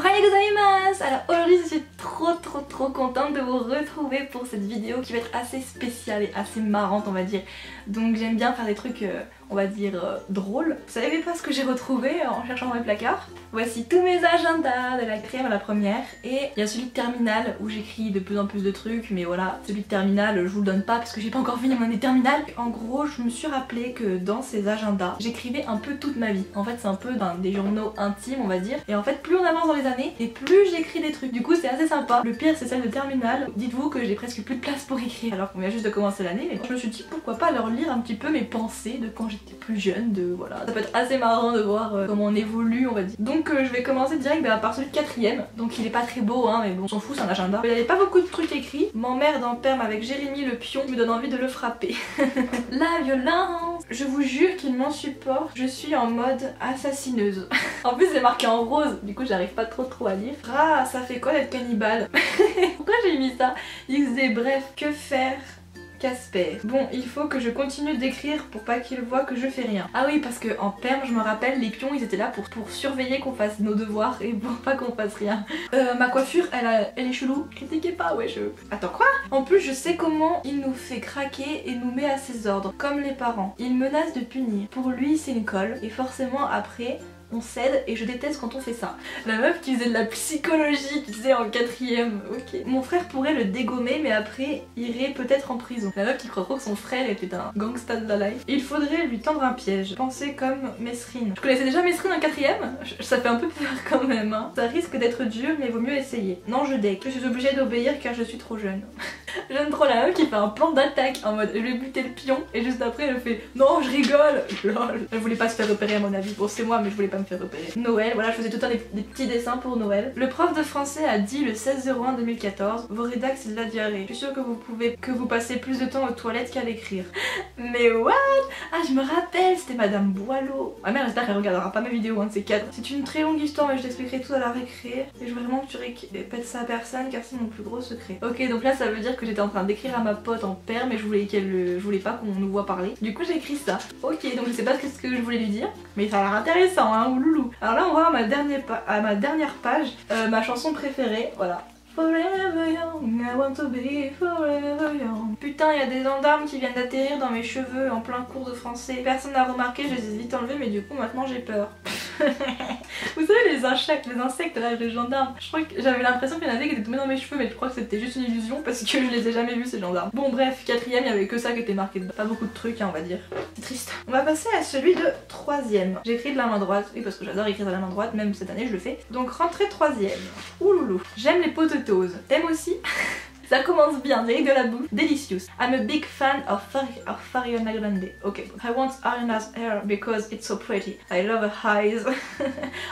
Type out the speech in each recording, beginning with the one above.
Ohayou gozaimasu! Alors aujourd'hui je suis trop contente de vous retrouver pour cette vidéo qui va être assez spéciale et assez marrante on va dire. Donc j'aime bien faire des trucs on va dire drôles. Vous savez pas ce que j'ai retrouvé en cherchant dans mes placards? Voici tous mes agendas de la 4ème à la première. Et il y a celui de terminale où j'écris de plus en plus de trucs, mais voilà, celui de terminale je vous le donne pas parce que j'ai pas encore fini mon année terminale. En gros je me suis rappelé que dans ces agendas j'écrivais un peu toute ma vie. En fait c'est un peu des journaux intimes on va dire. Et en fait plus on avance dans les années et plus j'écris des trucs. Du coup c'est assez sympa. Le pire c'est celle de terminale. Dites-vous que j'ai presque plus de place pour écrire alors qu'on vient juste de commencer l'année. Mais je me suis dit pourquoi pas leur lire un petit peu mes pensées de quand j'étais plus jeune, de voilà. Ça peut être assez marrant de voir comment on évolue on va dire. Donc je vais commencer direct par celui de 4ème. Donc il est pas très beau hein mais bon on s'en fout c'est un agenda. Il n'y avait pas beaucoup de trucs écrits. M'emmerde en perme avec Jérémy le pion me donne envie de le frapper. La violence. Je vous jure qu'il m'en supporte. Je suis en mode assassineuse. En plus c'est marqué en rose. Du coup j'arrive pas trop à lire. Ah ça fait quoi d'être cannibale? Pourquoi j'ai mis ça? XD bref que faire? Casper. Bon, il faut que je continue d'écrire pour pas qu'il voit que je fais rien. Ah oui, parce que en perm, je me rappelle, les pions, ils étaient là pour surveiller qu'on fasse nos devoirs et pour pas qu'on fasse rien. Ma coiffure, elle est chelou. Critiquez pas, ouais, Attends, quoi? En plus, je sais comment il nous fait craquer et nous met à ses ordres, comme les parents. Il menace de punir. Pour lui, c'est une colle. Et forcément, après... on cède et je déteste quand on fait ça. La meuf qui faisait de la psychologie, tu sais, en 4ème, ok. Mon frère pourrait le dégommer mais après irait peut-être en prison. La meuf qui croit trop que son frère était un gangsta de la life. Il faudrait lui tendre un piège. Pensez comme Mesrine. Je connaissais déjà Mesrine en 4ème, ça fait un peu peur quand même hein. Ça risque d'être dur mais vaut mieux essayer. Non je deck, je suis obligée d'obéir car je suis trop jeune. J'aime trop la meuf qui fait un plan d'attaque en mode je vais buter le pion et juste après elle fait non je rigole. Lol. Elle voulait pas se faire repérer à mon avis. Bon c'est moi mais je voulais pas me faire repérer. Noël, voilà je faisais tout le temps des petits dessins pour Noël. Le prof de français a dit le 16/01/2014 vos rédacs c'est de la diarrhée. Je suis sûre que vous passez plus de temps aux toilettes qu'à l'écrire. Mais what? Ah je me rappelle c'était Madame Boileau. Ma mère j'espère qu'elle regardera pas mes vidéos hein, de ces 4. C'est une très longue histoire mais je t'expliquerai tout à la récré. Et je veux vraiment que tu répètes ça à personne car c'est mon plus gros secret. Ok donc là ça veut dire que j'étais en train d'écrire à ma pote en perm mais je voulais pas qu'on nous voit parler. Du coup j'ai écrit ça. Ok donc je sais pas ce que je voulais lui dire mais ça a l'air intéressant hein ouloulou. Alors là on voit à ma dernière page ma chanson préférée voilà. Forever young, I want to be forever young. Putain, il y a des gendarmes qui viennent d'atterrir dans mes cheveux en plein cours de français. Personne n'a remarqué, je les ai vite enlevés, mais du coup maintenant j'ai peur. Vous savez les insectes là, les gendarmes. Je crois que j'avais l'impression qu'il y en avait qui étaient tombés dans mes cheveux, mais je crois que c'était juste une illusion parce que je les ai jamais vus ces gendarmes. Bon bref, 4ème, il y avait que ça qui était marqué dedans. Pas beaucoup de trucs hein, on va dire. C'est triste. On va passer à celui de 3ème. J'écris de la main droite, oui parce que j'adore écrire de la main droite, même cette année je le fais. Donc rentrée 3ème. Ouloulou. J'aime les potatoes. T'aimes aussi? Ça commence bien, direct de la bouffe. Delicious. I'm a big fan of Ariana Grande. Ok. I want Ariana's hair because it's so pretty. I love her eyes.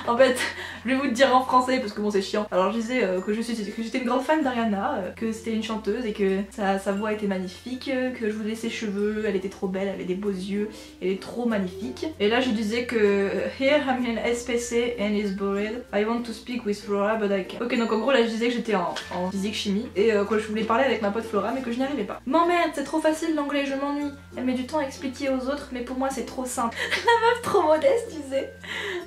En fait, je vais vous le dire en français parce que bon c'est chiant. Alors je disais que j'étais une grande fan d'Ariana, que c'était une chanteuse et que sa voix était magnifique, que je voulais ses cheveux, elle était trop belle, elle avait des beaux yeux, elle est trop magnifique. Et là je disais que here I'm in SPC and is bored. I want to speak with Flora but I can't. Ok donc en gros là je disais que j'étais en physique chimie et que je voulais parler avec ma pote Flora mais que je n'y arrivais pas. M'emmerde, c'est trop facile l'anglais, je m'ennuie. Elle met du temps à expliquer aux autres mais pour moi c'est trop simple. La meuf trop modeste tu sais.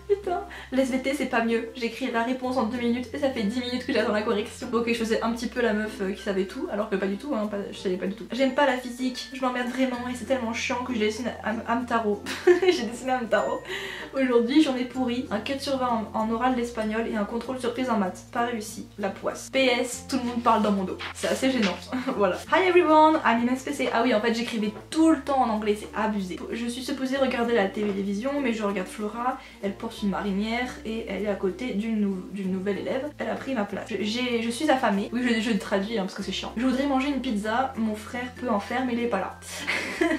Putain. L'SVT c'est pas mieux. J'écris la réponse en 2 minutes et ça fait 10 minutes que j'attends la correction. Ok je faisais un petit peu la meuf qui savait tout alors que pas du tout hein, je savais pas du tout. J'aime pas la physique, je m'emmerde vraiment et c'est tellement chiant que je dessine Hamtaro. J'ai dessiné Hamtaro. Aujourd'hui j'en ai pourri, un 4 sur 20 en oral d'espagnol et un contrôle surprise en maths. Pas réussi, la poisse. PS, tout le monde parle dans mon dos. C'est assez gênant. Voilà. Hi everyone, I'm in SPC. Ah oui en fait j'écrivais tout le temps en anglais, c'est abusé. Je suis supposée regarder la télévision mais je regarde Flora, elle porte une marinière et elle est à côté d'une nouvelle élève. Elle a pris ma place. Je suis affamée. Oui je traduis hein, parce que c'est chiant. Je voudrais manger une pizza, mon frère peut en faire mais il est pas là.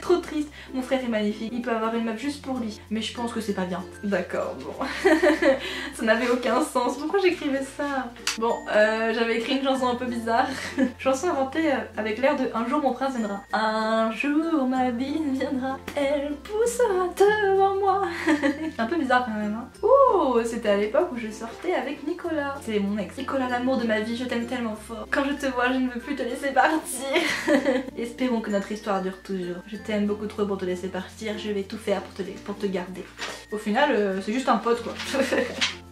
Trop triste. Mon frère est magnifique, il peut avoir une meuf juste pour lui. Mais je pense que c'est pas bien. D'accord bon. Ça n'avait aucun sens. Pourquoi j'écrivais ça? Bon j'avais écrit une chanson un peu bizarre. Chanson inventée avec l'air de un jour mon prince viendra. Un jour ma bine viendra, elle poussera devant moi. C'est un peu bizarre quand même hein. hein. Oh, c'était à l'époque où je sortais avec Nicolas. C'est mon ex. Nicolas, l'amour de ma vie, je t'aime tellement fort. Quand je te vois, je ne veux plus te laisser partir. Espérons que notre histoire dure toujours. Je t'aime beaucoup trop pour te laisser partir, je vais tout faire pour te garder. Au final, c'est juste un pote quoi.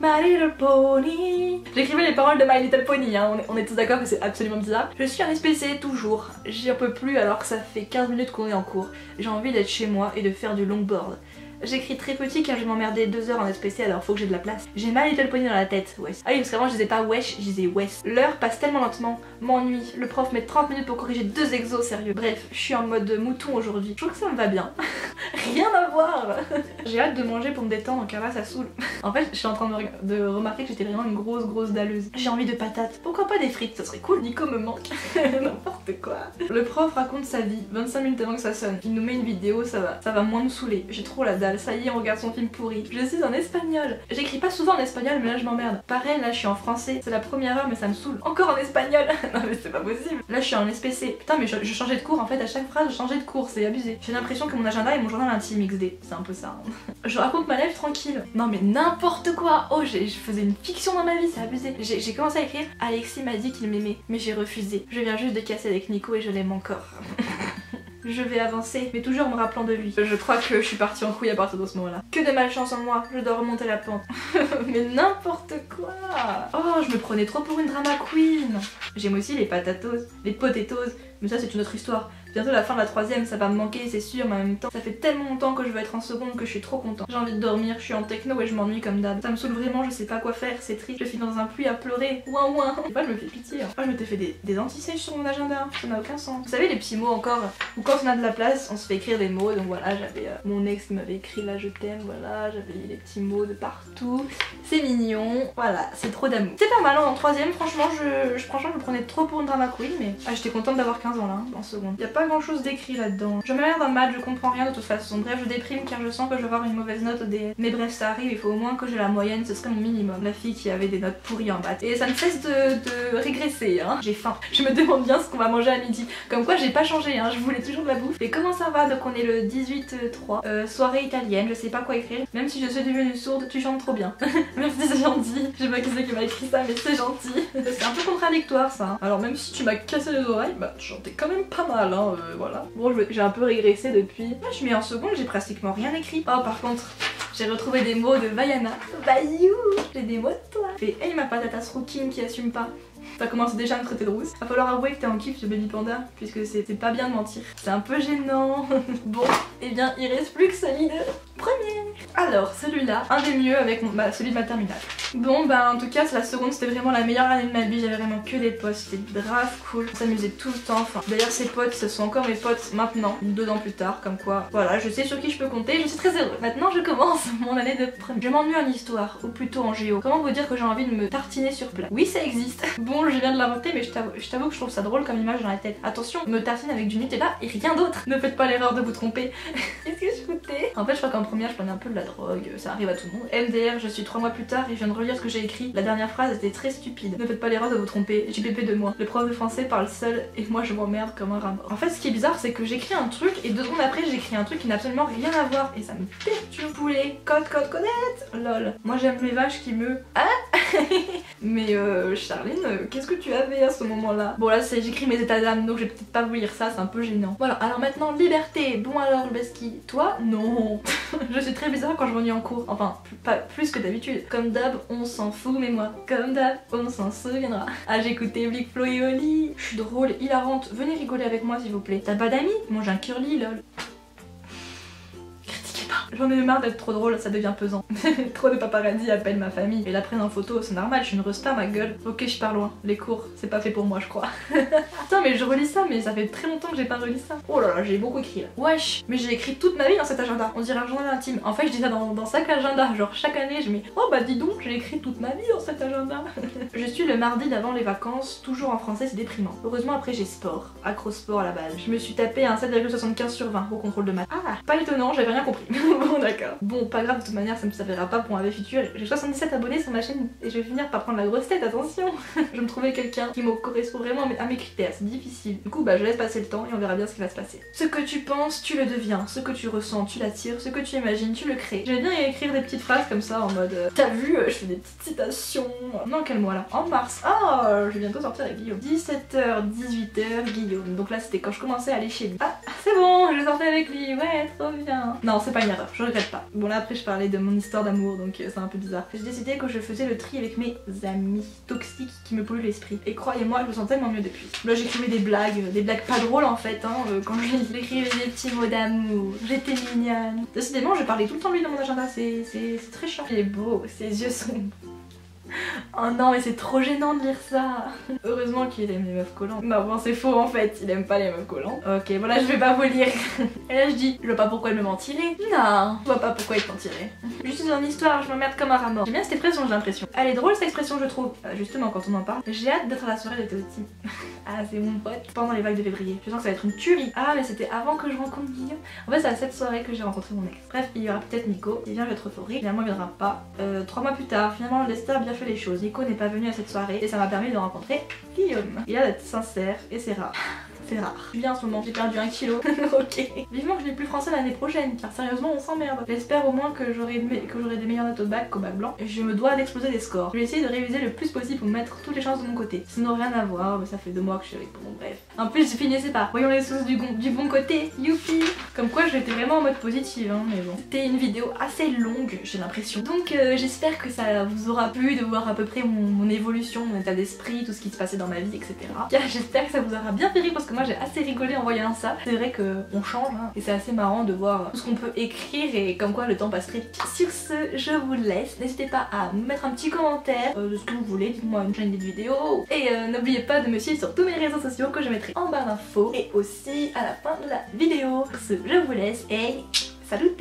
My Little Pony. J'écrivais les paroles de My Little Pony, hein. On est tous d'accord que c'est absolument bizarre. Je suis en SPC toujours. J'y en peux plus alors que ça fait 15 minutes qu'on est en cours. J'ai envie d'être chez moi et de faire du longboard. J'écris très petit car je m'emmerdais 2 heures en SPC alors faut que j'ai de la place. J'ai My Little Pony dans la tête, wesh. Ah oui parce qu'avant je disais pas wesh, je disais wes. L'heure passe tellement lentement, m'ennuie. Le prof met 30 minutes pour corriger 2 exos, sérieux. Bref, je suis en mode mouton aujourd'hui. Je trouve que ça me va bien. Rien à voir. J'ai hâte de manger pour me détendre car là ça saoule. En fait je suis en train de remarquer que j'étais vraiment une grosse dalleuse. J'ai envie de patates. Pourquoi pas des frites, ça serait cool. Nico me manque. N'importe quoi. Le prof raconte sa vie 25 minutes avant que ça sonne. Il nous met une vidéo, ça va moins me saouler. J'ai trop la dalle. Ça y est, on regarde son film pourri. Je suis en espagnol. J'écris pas souvent en espagnol, mais là je m'emmerde. Pareil, là je suis en français. C'est la première heure, mais ça me saoule. Encore en espagnol. Non mais c'est pas possible. Là je suis en SPC. Putain, mais je changeais de cours. En fait, à chaque phrase, je changeais de cours. C'est abusé. J'ai l'impression que mon agenda est mon journal intime XD. C'est un peu ça. Je raconte ma life tranquille. Non mais n'importe quoi. Oh, je faisais une fiction dans ma vie. C'est abusé. J'ai commencé à écrire. Alexis m'a dit qu'il m'aimait, mais j'ai refusé. Je viens juste de casser avec Nico et je l'aime encore. Je vais avancer, mais toujours en me rappelant de lui. Je crois que je suis partie en couille à partir de ce moment-là. Que de malchance en moi, je dois remonter la pente. Mais n'importe quoi. Oh, je me prenais trop pour une drama queen. J'aime aussi les patatos, les potatoes, mais ça c'est une autre histoire. Bientôt la fin de la 3ème, ça va me manquer c'est sûr, mais en même temps ça fait tellement longtemps que je veux être en seconde que je suis trop contente. J'ai envie de dormir, je suis en techno et je m'ennuie comme d'hab. Ça me saoule vraiment, je sais pas quoi faire, c'est triste. Je suis dans un pluie à pleurer, ouin ouin. Des fois je me fais pitié. Hein. Moi je m'étais fait des anti-sèches sur mon agenda, ça n'a aucun sens. Vous savez les petits mots encore, où quand on a de la place, on se fait écrire des mots. Donc voilà, j'avais mon ex qui m'avait écrit là je t'aime, voilà, j'avais les petits mots de partout. C'est mignon, voilà, c'est trop d'amour. C'est pas mal en 3ème, franchement je me prenais trop pour une drama queen, mais j'étais contente d'avoir 15 ans là, hein, en seconde. Y a pas grand chose d'écrit là-dedans. Je m'emmerde en maths, je comprends rien de toute façon. Bref, je déprime car je sens que je vais avoir une mauvaise note mais bref, ça arrive, il faut au moins que j'ai la moyenne, ce serait mon minimum. La fille qui avait des notes pourries en maths. Et ça ne cesse de régresser, hein. J'ai faim. Je me demande bien ce qu'on va manger à midi. Comme quoi, j'ai pas changé, hein. Je voulais toujours de la bouffe. Et comment ça va? Donc on est le 18-3. Soirée italienne, je sais pas quoi écrire. Même si je suis devenue sourde, tu chantes trop bien. Merci, c'est gentil. Je sais pas qui c'est qui m'a écrit ça, mais c'est gentil. C'est un peu contradictoire ça. Hein. Alors même si tu m'as cassé les oreilles, bah tu chantais quand même pas mal, hein. Voilà. Bon, j'ai un peu régressé depuis. Moi, je mets en seconde, j'ai pratiquement rien écrit. Oh, par contre, j'ai retrouvé des mots de Vaiana. Bayou. J'ai des mots de toi. Fait, hey ma patatas rouquine qui assume pas. Ça commence déjà à me traiter de rousse. Va falloir avouer que t'es en kiff sur Baby Panda, puisque c'est pas bien de mentir. C'est un peu gênant. Bon, et bien il reste plus que celui de premier. Alors celui-là, un des mieux avec celui de ma terminale. Bon bah en tout cas la seconde c'était vraiment la meilleure année de ma vie, j'avais vraiment que des potes, c'était grave cool, on s'amusait tout le temps. Enfin, d'ailleurs ces potes ce sont encore mes potes maintenant, 2 ans plus tard, comme quoi. Voilà, je sais sur qui je peux compter, je suis très heureuse. Maintenant je commence mon année de première. Je m'ennuie en histoire, ou plutôt en géo. Comment vous dire que j'ai envie de me tartiner sur plat? Oui ça existe. Bon je viens de l'inventer mais je t'avoue que je trouve ça drôle comme image dans la tête. Attention, me tartine avec du Nutella et rien d'autre. Ne faites pas l'erreur de vous tromper. Qu'est-ce que je foutais? En fait je crois qu'en première je prenais un peu de la drogue, ça arrive à tout le monde. MDR, je suis 3 mois plus tard et je viens de relire ce que j'ai écrit. La dernière phrase était très stupide. Ne faites pas l'erreur de vous tromper, JPP de moi. Le prof de français parle seul et moi je m'emmerde comme un rat mort. En fait ce qui est bizarre c'est que j'écris un truc et 2 secondes après j'écris un truc qui n'a absolument rien à voir et ça me perturbe. Poulet, codette, lol. Moi j'aime les vaches qui me... Ah mais Charline, qu'est-ce que tu avais à ce moment-là? Bon là j'écris mes états d'âme donc je vais peut-être pas vous lire ça, c'est un peu gênant. Voilà, alors maintenant liberté. Bon alors Beski, toi? Non. Je suis très bizarre quand je m'ennuie en cours. Enfin, pas plus que d'habitude. Comme d'hab, on s'en fout, mais moi, comme d'hab, on s'en souviendra. Ah, j'ai écouté Blick, Flo et Oli. Je suis drôle, hilarante. Venez rigoler avec moi, s'il vous plaît. T'as pas d'amis? Moi, j'ai un curly, lol. J'en ai marre d'être trop drôle, ça devient pesant. Trop de paparazzi appellent ma famille et la prennent en photo, c'est normal, je suis une resta ma gueule. Ok, je pars loin, les cours, c'est pas fait pour moi je crois. Putain mais je relis ça, mais ça fait très longtemps que j'ai pas relu ça. Oh là là, j'ai beaucoup écrit là. Wesh, mais j'ai écrit toute ma vie dans cet agenda, on dirait un journal intime. En fait je dis ça dans chaque agenda, genre chaque année je mets oh bah dis donc, j'ai écrit toute ma vie dans cet agenda. Je suis le mardi d'avant les vacances, toujours en français c'est déprimant. Heureusement après j'ai sport, accro sport à la balle. Je me suis tapé un 7,75 sur 20 au contrôle de maths. Ah, pas étonnant, j'avais rien compris. Bon d'accord. Bon pas grave, de toute manière ça me servira pas pour un futur. J'ai 77 abonnés sur ma chaîne et je vais finir par prendre la grosse tête, attention. Je me trouvais quelqu'un qui me correspond vraiment à mes critères, c'est difficile. Du coup bah je laisse passer le temps et on verra bien ce qui va se passer. Ce que tu penses, tu le deviens. Ce que tu ressens, tu l'attires. Ce que tu imagines, tu le crées. J'aime bien écrire des petites phrases comme ça en mode t'as vu, je fais des petites citations. Non quel mois là? En mars. Ah, je vais bientôt sortir avec Guillaume. 17h, 18h, Guillaume. Donc là c'était quand je commençais à aller chez lui. Ah c'est bon, je sortais avec lui, ouais trop bien. Non c'est pas une erreur, je regrette pas. Bon là après je parlais de mon histoire d'amour donc c'est un peu bizarre. J'ai décidé que je faisais le tri avec mes amis toxiques qui me polluent l'esprit. Et croyez-moi je me sens tellement mieux depuis. Là j'écrivais des blagues pas drôles en fait hein, quand j'écrivais des petits mots d'amour. J'étais mignonne. Décidément je parlais tout le temps de lui dans mon agenda, c'est très chiant. Il est beau, ses yeux sont... Oh non mais c'est trop gênant de lire ça. Heureusement qu'il aime les meufs collantes. Non bon c'est faux en fait, il aime pas les meufs collantes. Ok voilà je vais pas vous lire. Et là je dis, je vois pas pourquoi il me mentirait. Non, je vois pas pourquoi il te mentirait. Je suis dans l'histoire, je m'emmerde comme un rat mort. J'aime bien cette expression j'ai l'impression. Elle est drôle cette expression je trouve. Justement quand on en parle. J'ai hâte d'être à la soirée de Théotime. Ah c'est mon pote. Pendant les vagues de février. Je sens que ça va être une tuerie. Ah mais c'était avant que je rencontre Guillaume. En fait c'est à cette soirée que j'ai rencontré mon ex. Bref il y aura peut-être Nico. Il vient, je vais être euphorique. Finalement il viendra pas. 3 mois plus tard, finalement le destin a bien fait les choses. Nico n'est pas venu à cette soirée et ça m'a permis de rencontrer Guillaume. Il a d'être sincère et c'est rare. C'est rare. Je suis bien en ce moment, j'ai perdu 1 kilo. Ok. Vivement que je n'ai plus français l'année prochaine car sérieusement on s'emmerde. J'espère au moins que j'aurai des meilleures notes au bac qu'au bac blanc. Et je me dois d'exploser des scores. Je vais essayer de réviser le plus possible pour mettre toutes les chances de mon côté. Sinon rien à voir, mais ça fait 2 mois que je suis avec bon bref. En plus je finissais par voyons les choses du bon côté. Youpi. Comme quoi j'étais vraiment en mode positive hein, mais bon. C'était une vidéo assez longue j'ai l'impression. Donc j'espère que ça vous aura plu de voir à peu près mon évolution, mon état d'esprit, tout ce qui se passait dans ma vie etc. J'espère que ça vous aura bien fait rire parce que moi j'ai assez rigolé en voyant ça. C'est vrai qu'on change hein, et c'est assez marrant de voir tout ce qu'on peut écrire et comme quoi le temps passe très vite. Sur ce, je vous laisse. N'hésitez pas à me mettre un petit commentaire de ce que vous voulez, dites-moi une chaîne de vidéos. Et n'oubliez pas de me suivre sur tous mes réseaux sociaux que je mettrai en barre d'infos et aussi à la fin de la vidéo. Sur ce, je vous laisse et salut!